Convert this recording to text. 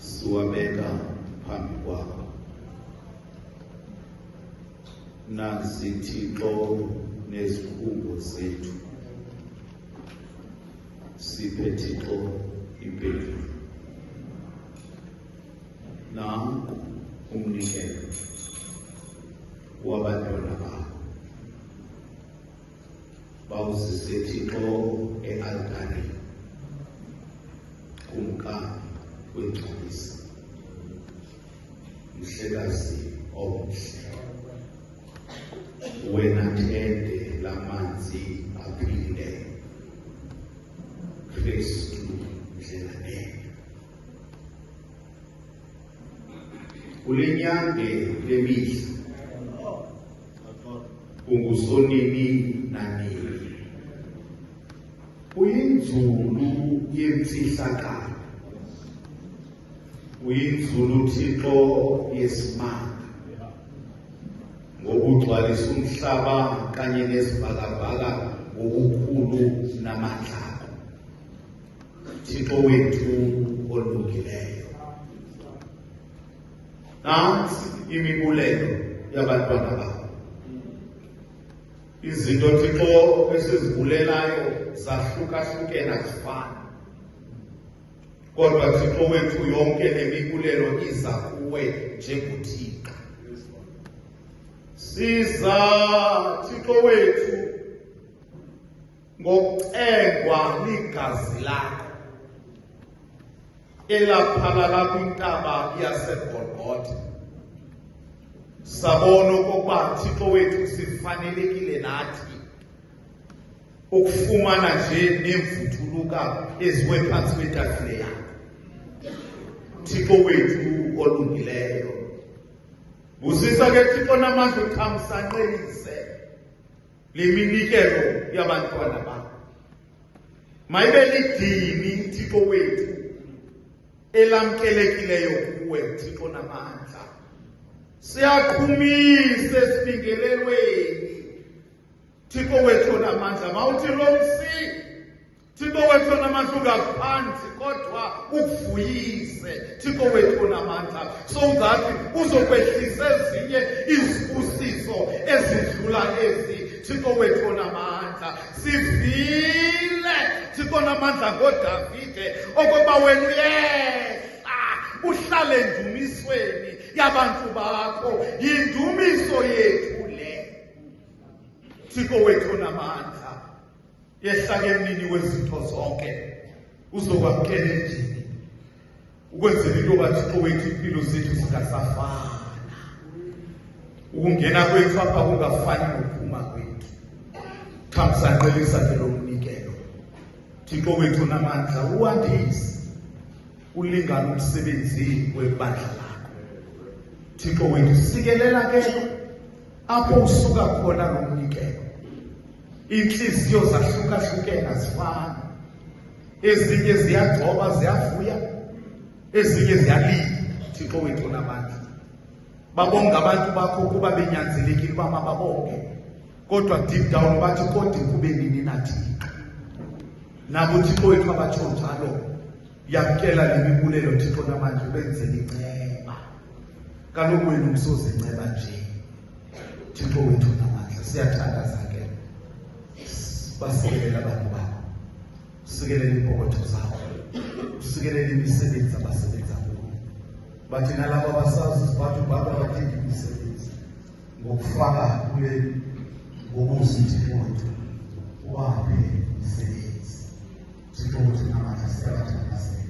siwabeka phambi kwakho. Nansi Thixo nezikhungo zethu, siphe Thixo impendulo. Nanku umnikelo wabantwana bakho, bawuzise Thixo e-altareni kumkani wengcwalisi, mhlekazi omuhle, wena thende lamanzi aphilileyo, Kristu ndlela enye. Kulinyange lemihla ungusonini nanini, uyinzulu yemfihlakalo, uyinzulu Thixo yesimanga, ngokugcwalisa umhlaba kanye nezibhakabhaka ngobukhulu namandla akho, Thixo wethu olungileyo. Nansi imibulelo yabantwana bakho, izinto Thixo esizibulelayo zahlukahlukene zifana, kodwa Thixo wethu yonke lemibulelo iza kuwe njengoThixo. Siza Thixo wethu ngokucengwa ligazi lakho elaphalala kwintaba yaseGolgotha. Sabona okokuba Thixo wethu sifanelekile nathi ukufumana nje nemvuthuluka eziwe phansi kwetafile yakho, Thixo wethu olungileyo. Busisa ke Thixo namandla uthamsanqelise le minikelo yabantwana bakho, mayibe lidini Thixo wethu elamkelekileyo kuwe Thixo namandla. Siyaqhumisa esibingelelweni Thixo wethu namandla, mawuthi lo msi Thixo wethu namandla ungaphansi kodwa ukuvuyise Thixo wethu namandla, so that uzokwehlisa ezinye izibusiso ezidlula ezi Thixo wethu namandla. Sivile Thixo namandla ngoDavide okoba wena uyehla uhlale endumisweni yabantu bakho, yindumiso yethu le Thixo wethu namandla. Yehla ke mnini wezinto zonke, uzokwamkela endlini ukwenzela into yoba Thixo wethu impilo zethu zingasafana, ukungena kwethu apha kungafani nokuphuma kwethu. Thamsanqelisa ke lo mnikelo Thixo wethu namandla, uwandise ulingana umsebenzini webandla lakho Thixo wethu. Sikelela ke apho usuka khona lo mnikelo, inhliziyo zahlukahlukene azifani, ezinye ziyagcoba ziyavuya, ezinye ziyalila Thixo wethu namandla. Babonga abantu bakho kuba benyanzelekile uba mababonge, kodwa deep down bathi kodwa kube nini nathi nabo Thixo wethu abatsho njalo. Yamkela le mibulelo Thixo namandla, ubenzele inceba. Kaloku wena umsoze inceba nje Thixo wethu namandla. Siyathandaza ke, basikelele abantu bakho, usikelele iimpokotho zakho, usikelele imisebenzi abasebenza kuyo. Bathi nalabo abasazi isiphathu bakho abadinga imisebenzi, ngokufaka kule ngokuzithi wethu waphe imisebenzi Thixo wethu namandla. Siyabathandaza.